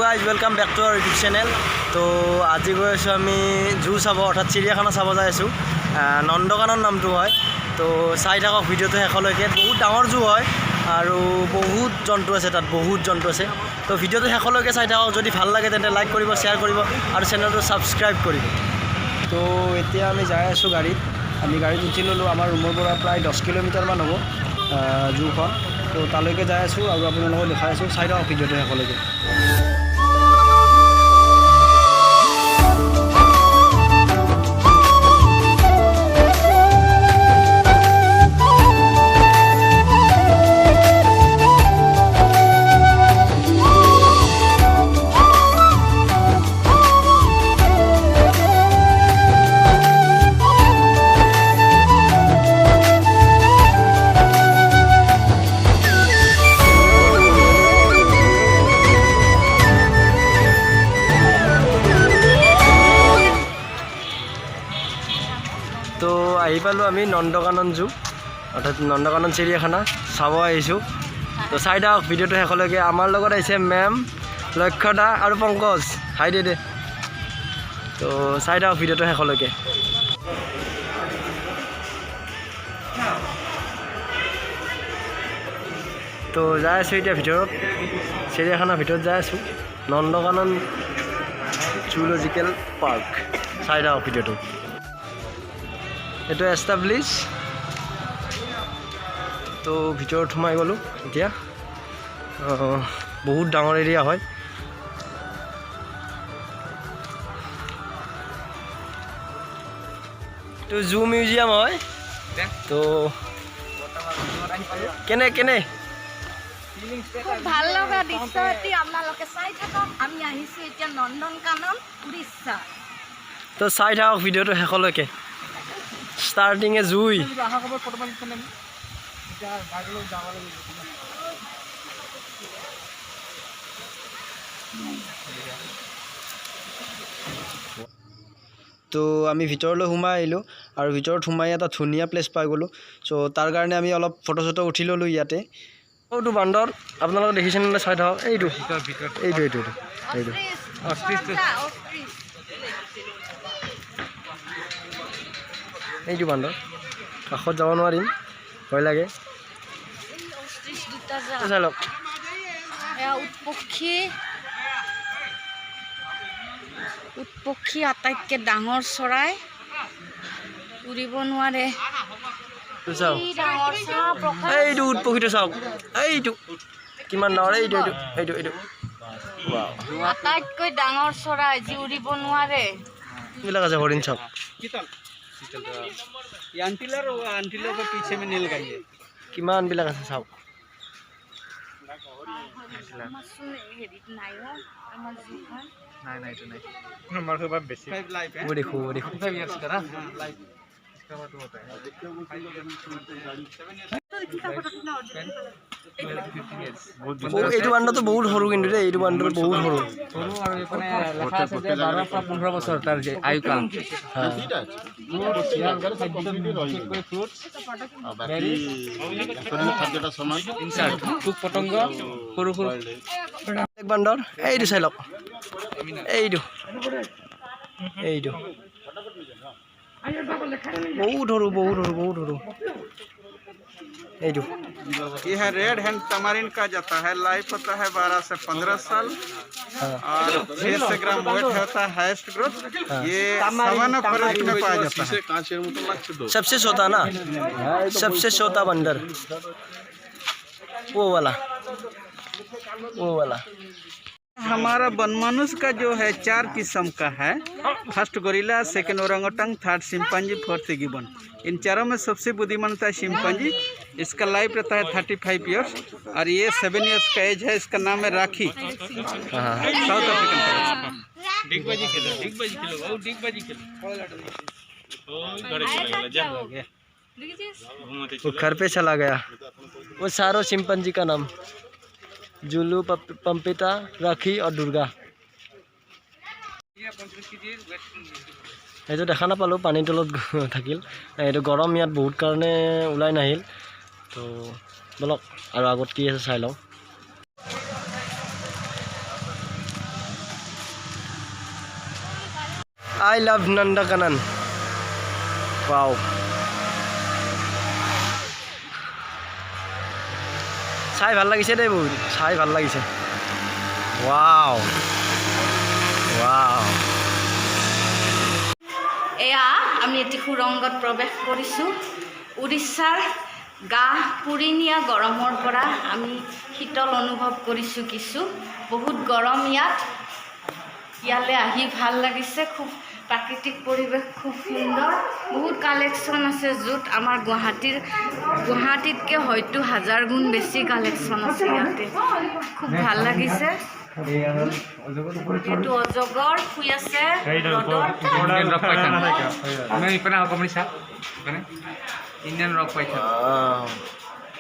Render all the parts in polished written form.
Guys welcome back to our YouTube channel. तो आज गई आसो आमी जू चाब अर्थात चिड़ियाखाना चाब जाई आसो नंदकानन नामটো है। तो चाई थाকক भिडिओটো शेषলৈকে। बहुत डाঙर जू है और बहुत जंतु आछे तात बहुत जंतु आछे। तो भिडिओটো शेषলৈके चाई थाকক। जदि ভাল লাগে तेन्ते लाइक करिब शेयर करिब और चैनलটো सब्सक्राइब करिब। तो एतिया आमी जाई आसो गाड़ीत। आमी गाड़ीत उठि ललो। आमार रूমৰ পৰা प्राय 10 किलोमीटर मान হ'ব जूখন। तो ताলৈके जाई आसो और आपनालोকক देखाई आसो। चाई थाকক भिडिओটো शेषলৈके। तो आহি পালো আমি নন্দকানন জু অর্থাৎ নন্দকানন চিড়িয়াখানা চাব আহিছোঁ। তো চাই থাকক ভিডিঅ'টো শেষলৈকে। আমাৰ লগত আহিছে মেম, লক্ষ্যদা আৰু পংকজ। হাই দে দে। তো চাই থাকক ভিডিঅ'টো শেষলৈকে। তো যাই আছোঁ এতিয়া ভিতৰত, চিড়িয়াখানাৰ ভিতৰত যাই আছোঁ। Nandankanan zoological park. চাই থাকক ভিডিঅ'টো। এটা এষ্টাব্লিছ। তো ভিতৰত সোমাই গ'লোঁ এতিয়া। বহুত ডাঙৰ এৰিয়া হয়। তো জু মিউজিয়াম হয়। তো কেনে কেনে ভাল লগা দৃশ্য এটি আপোনালোকে চাই থাকক। আমি আহিছোঁ এতিয়া নন্দনকানন উৰিষ্যা। তো চাই থাকক ভিডিঅ'টো শেষলৈকে। স্টাৰ্টিং এ জুই। তো আমি ভিতৰলৈ সোমাই আহিলোঁ আৰু ভিতৰত সোমাই এটা ধুনীয়া প্লেচ পাই গ'লোঁ। চ' তাৰ কাৰণে আমি অলপ ফটো চটো উঠি ল'লোঁ ইয়াতে। এইটো বান্দৰ আপোনালোকে দেখিছেনে নে? চাই থাকক। এইটো এইটো এইটো এইটো এইটো বান্দৰ। কাষত যাব নোৱাৰিম, ভয় লাগে। চাই লওক। উটপক্ষী আটাইতকৈ ডাঙৰ চৰাই, উৰিব নোৱাৰে। এইটো উটপক্ষীটো চাওক। এইটো কিমান ডাঙৰ। এইটো এইটো এইটো এইটো আটাইতকৈ ডাঙৰ চৰাই যি উৰিব নোৱাৰে। এইবিলাক আছে। হৰিণ চাওক। কিমান বিলাক আছে চাওক। দেখো দেখো। এইটো বান্দৰটো বহুত সৰু কিন্তু দেই। এইটো বান্দৰ বহুত সৰু। $12 বছৰ তাৰ আয়ুকাল। পোক পতংগ সৰু সৰু বান্দৰ। এইটো চাই লওক। এইটো এইটো बहुत सरू बहुत सरू बहुत सरू। यह रेड हैंड तमारिन का जाता है। लाइफ होता है 12 से 15 साल और 600 ग्राम वेट होता है। हाईएस्ट ग्रोथ ये सवाना फॉरेस्ट में पाया जाता है। सबसे छोटा ना, सबसे छोटा बंदर वो वाला हमारा बनमानुष का जो है 4 किस्म का है। First gorilla, second orangutan, third chimpanzee, fourth gibbon. इन चारों में सबसे बुद्धिमान होता है चिंपांजी। इसका लाइफ रहता है 35 ईयर्स और ये 7 ईयर्स का एज है। इसका नाम है राखी। South African. वो घर पे चला गया। वो सारों चिंपांजी का नाम जुलू, पंपिता, राखी और दुर्गा। এইটো দেখা নাপালোঁ, পানীৰ তলত থাকিল। এইটো গৰম ইয়াত বহুত কাৰণে ওলাই নাহিল। তো বলক আৰু আগত কি আছে চাই লওঁ। I love Nandakanan. Wow. চাই ভাল লাগিছে দেই, বহুত চাই ভাল লাগিছে। Wow. Wow. এয়া আমি এটি সুৰংগত প্ৰৱেশ কৰিছোঁ। উৰিষ্যাৰ গা পুৰি নিয়া গৰমৰ পৰা আমি শীতল অনুভৱ কৰিছোঁ কিছু। বহুত গৰম ইয়াত। ইয়ালৈ আহি ভাল লাগিছে, খুব প্ৰাকৃতিক পৰিৱেশ, খুব সুন্দৰ। বহুত কালেকশ্যন আছে য'ত আমাৰ গুৱাহাটীতকৈ হয়তো 1000 গুণ বেছি কালেকশ্যন আছে ইয়াতে। খুব ভাল লাগিছে। এইটো অজগৰ শুই আছে ৰ'দত। ইণ্ডিয়ান ৰক পাইথান আমি ইপানে অকমানি চা ইপানে ইণ্ডিয়ান ৰক পাইথান Wow.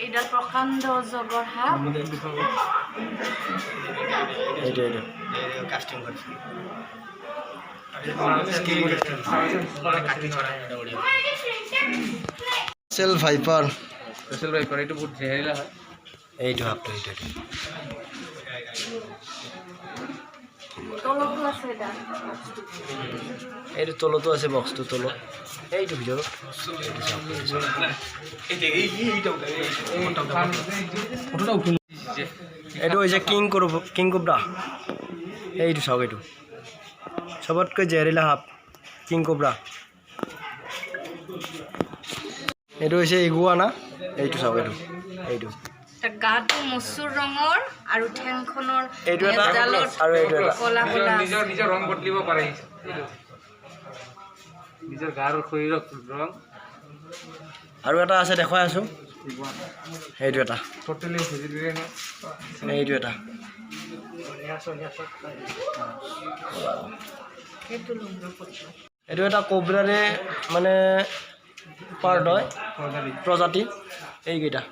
এইডাল প্ৰকাণ্ড অজগৰ সাপ। এইটো সেল ভাইপাৰ। স্পেশাল বাই কৰে এটা বহুত জেহেৰিলা হয় এইটো সাপটো এইটো তলতো আছে এটা। এইটো তলতো আছে, বক্সটো তলত, এইটো ভিতৰত। এইটো হৈছে কিং কোব্ৰা। এইটো চাওক, এইটো চবতকৈ জেহেৰিলা সাপ, কিং কোব্ৰা। এইটো হৈছে ইগুৱানা। এইটো চাওক, এইটো গাটো মচুৰ ৰঙৰ আৰু ঠেংখনৰ এইটো এটা নেজডালত আৰু এইটো এটা। কলা কলা আছে। নিজৰ ৰং বদলিব পাৰে নিজৰ গাৰ শৰীৰৰ ৰং। আৰু এটা আছে, দেখুৱাই আছোঁ। সেইটো এটা, টোটেলি ভেজিটেৰিয়ান এইটো এটা। এইটো এটা কোব্ৰাৰে মানে পাৰ্ট হয়, প্ৰজাতি। এইকেইটা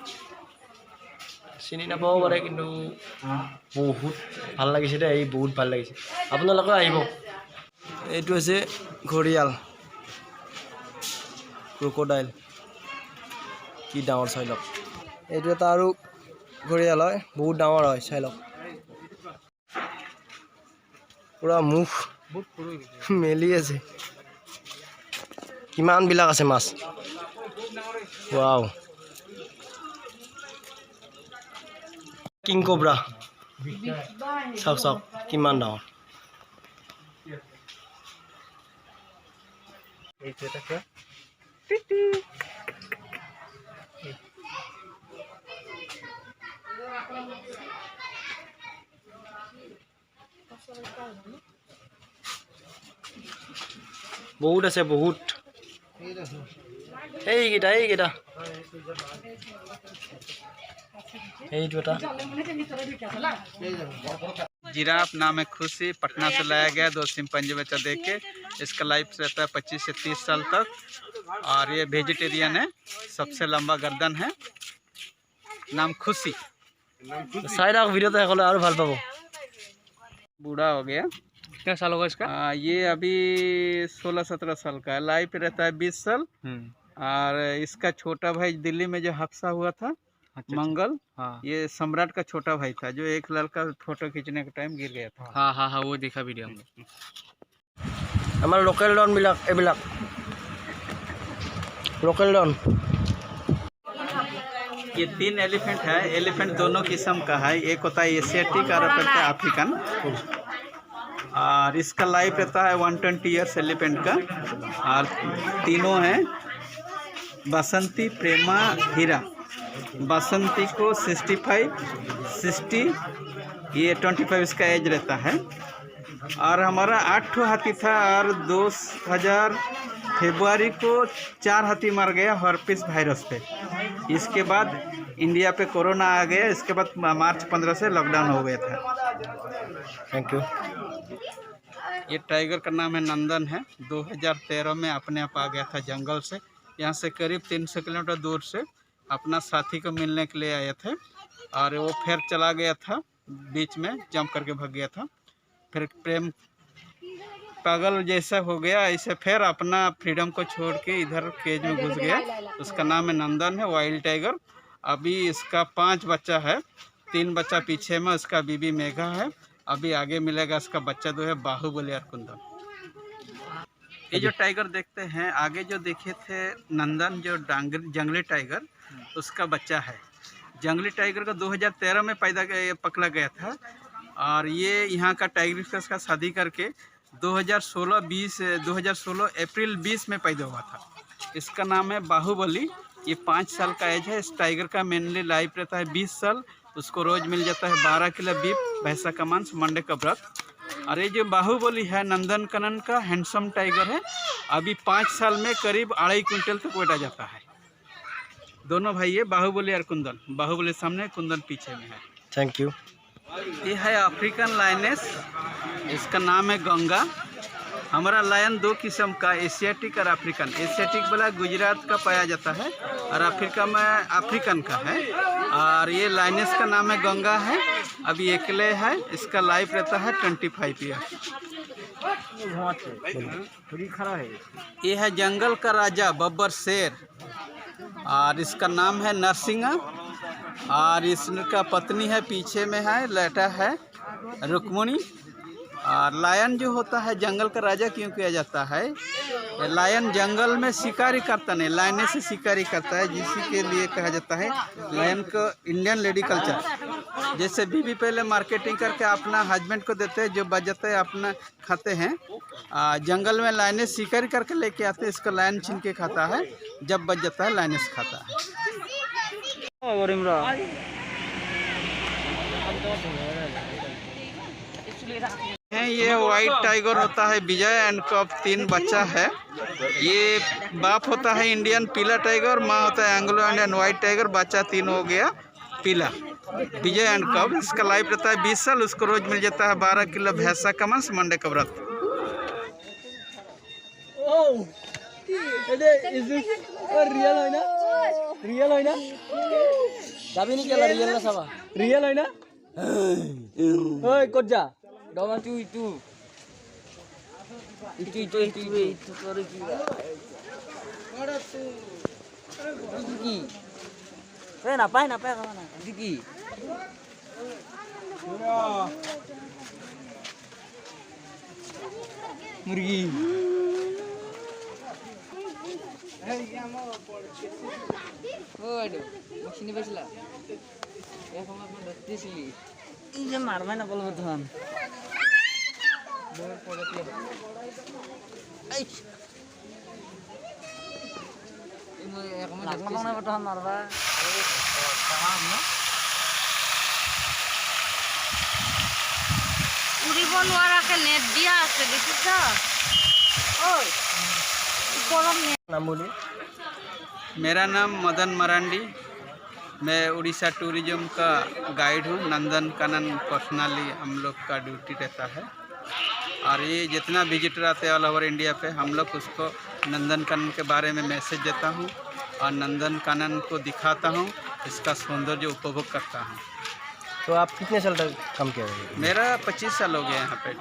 চিনি নাপাব পাৰে, কিন্তু বহুত ভাল লাগিছে দেই, এই বহুত ভাল লাগিছে। আপোনালোকে আহিব। এইটো হৈছে ঘৰিয়াল, ক্ৰক'ডাইল। কি ডাঙৰ চাই লওক। এইটো এটা আৰু ঘৰিয়াল হয়, বহুত ডাঙৰ হয়, চাই লওক। পুৰা মুখ মেলি আছে, কিমানবিলাক আছে মাছ। ৱাও। কিং কোব্ৰা চাওক চাওক, কিমান ডাঙৰ। এইটো এটা বহুত আছে, বহুত। এইকেইটা এইটো এটা। जिराफ नाम है खुशी, पटना से लाया गया। 2 चिंपांजी बच्चा देख के। इसका लाइफ रहता है 25 से 30 साल तक, और ये वेजिटेरियन है। सबसे लंबा गर्दन है। नाम खुशी। চাই থাকক ভিডিঅ'টো শেষলৈ, আৰু ভাল পাব। बूढ़ा हो गया। कितना साल होगा इसका? ये अभी 16-17 साल का है। लाइफ रहता है 20 साल। और इसका छोटा भाई दिल्ली में जो हादसा हुआ था, मंगल, हाँ ये सम्राट का छोटा भाई था, जो एक लड़का फोटो खींचने के टाइम गिर गया था। हाँ हाँ हाँ वो देखा वीडियो में। আমাৰ লোকেল ডনবিলাক, এইবিলাক লোকেল ডন। ये 3 एलिफेंट है। एलिफेंट दोनों किस्म का है। एक होता है एशियाटिक और एक होता है अफ्रीकन। और इसका लाइफ रहता है 120 ईयर्स एलिफेंट का। और तीनों हैं बसंती, प्रेमा, हीरा। बसंती को 65, 60, ये 25 इसका एज रहता है। और हमारा 8 हाथी था, और 2000 फरवरी को 4 हाथी मर गया हर्पिस वायरस पे। इसके बाद इंडिया पे कोरोना आ गया। इसके बाद मार्च 15 से लॉकडाउन हो गया था। Thank you. ये टाइगर का नाम है नंदन है। 2013 में अपने आप आ गया था जंगल से। यहाँ से करीब 300 किलोमीटर दूर से अपना साथी को मिलने के लिए आए थे, और वो फिर चला गया था, बीच में जंप करके भाग गया था। फिर प्रेम पागल जैसा हो गया, ऐसे फिर अपना फ्रीडम को छोड़ के इधर केज में घुस गया। उसका नाम है नंदन है, वाइल्ड टाइगर। अभी इसका 5 बच्चा है। 3 बच्चा पीछे में, उसका बीबी मेघा है। अभी आगे मिलेगा इसका बच्चा जो है बाहुबली और कुंदन। ये जो टाइगर देखते हैं आगे जो देखे थे नंदन जो जंगली टाइगर उसका बच्चा है। जंगली टाइगर को 2013 में पकड़ा गया था और ये यहाँ का टाइगर का शादी करके 2016 अप्रैल 20 में पैदा हुआ था। इसका नाम है बाहुबली। ये 5 साल का एज है। इस टाइगर का मेनली लाइफ रहता है 20 साल। उसको रोज़ मिल जाता है 12 किलो बीफ, भैंसा का मांस, मंडे का व्रत। और ये जो बाहुबली है नंदनकानन का हैंडसम टाइगर है। अभी 5 साल में करीब 2.5 क्विंटल तक वेट आ जाता है। दोनों भाई है बाहुबली और कुंदन। बाहुबली सामने, कुंदन पीछे में है। Thank you. ये है अफ्रीकन लायनेस। इसका नाम है गंगा। हमारा लायन 2 किस्म का, एशियाटिक और अफ्रीकन। एशियाटिक वाला गुजरात का पाया जाता है और अफ्रीका में अफ्रीकन का है। और ये लायनेस का नाम है गंगा है। अभी अकेले है। इसका लाइफ रहता है 25 ईयर। ये है जंगल का राजा बब्बर शेर और इसका नाम है नरसिंहा। और इसका पत्नी है पीछे में है, लेटा है रुक्मणी। और लायन जो होता है जंगल का राजा क्यों किया जाता है? लायन जंगल में शिकारी करता नहीं, लायने से शिकारी करता है, जिसी के लिए कहा जाता है लायन को इंडियन लेडी कल्चर। जैसे बीवी पहले मार्केटिंग करके अपना हस्बैंड को देते हैं, जो बच जाता है अपना खाते हैं। जंगल में लायने शिकारी करके लेके आते हैं, इसको लायन छीन के खाता है, जब बच जाता है लायनेस खाता है। ये वाइट टाइगर होता है विजय एंड कप। 3 बच्चा है। ये बाप होता है इंडियन पीला टाइगर, माँ होता है एंग्लो इंडियन वाइट टाइगर। बच्चा 3 हो गया पीला, विजय एंड कप। इसका लाइफ रहता है 20 साल। उसको रोज मिल जाता है 12 किलो भैंसा का मांस, मंडे का व्रत। Doma itu itu sorry kita. Gigi. Ngapain kemana? Gigi. Murgi. Waduh, sini beslah. Ya kamu berarti sini. Ini marmai nak kalau betulan. উড়িব নোৱাৰাকে নেট দিয়া আছে, দেখিছ? नाम बोलिए। मेरा नाम मदन मरांडी। मैं उड़ीसा टूरिज्म का गाइड हूँ। नंदनकानन पर्सनली हम लोग का ड्यूटी रहता है। और ये जितना विजिटर आते हैं ऑल ओवर इंडिया पे, हम लोग उसको नंदनकानन के बारे में मैसेज देता हूँ और नंदनकानन को दिखाता हूँ, इसका सौंदर्य उपभोग करता हूँ। तो आप कितने साल तक काम किया? मेरा 25 साल हो गया यहाँ पे।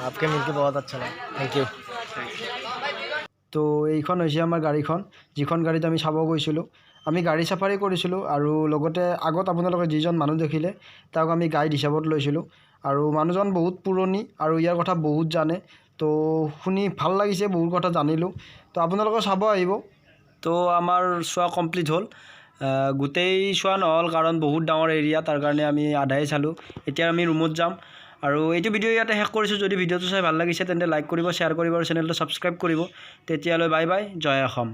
आपके मिलके बहुत अच्छा लगा। Thank you. তো এইখন হৈছে আমাৰ গাড়ীখন, যিখন গাড়ীত আমি চাব গৈছিলোঁ। আমি গাড়ী চাফাৰী কৰিছিলোঁ আৰু লগতে আগত আপোনালোকে যিজন মানুহ দেখিলে তাক আমি গাইড হিচাপত লৈছিলোঁ। আৰু মানুহজন বহুত পুৰণি আৰু ইয়াৰ কথা বহুত জানে। তো শুনি ভাল লাগিছে, বহুত কথা জানিলোঁ। তো আপোনালোকে চাব আহিব। তো আমাৰ চোৱা কমপ্লিট হ'ল। গোটেই চোৱা নহ'ল কাৰণ বহুত ডাঙৰ এৰিয়া, তাৰ কাৰণে আমি আধাই চালোঁ। এতিয়া আমি ৰুমত যাম আৰু এইটো ভিডিঅ' ইয়াতে শেষ কৰিছোঁ। যদি ভিডিঅ'টো চাই ভাল লাগিছে তেন্তে লাইক কৰিব, শ্বেয়াৰ কৰিব আৰু চেনেলটো ছাবস্ক্ৰাইব কৰিব। তেতিয়ালৈ বাই বাই, জয় অসম।